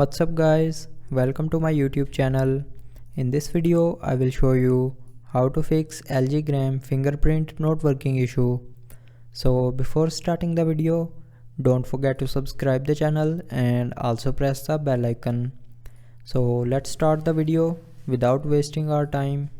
What's up guys, welcome to my YouTube channel. In this video I will show you how to fix LG Gram fingerprint not working issue. So before starting the video, don't forget to subscribe the channel and also press the bell icon. So let's start the video without wasting our time.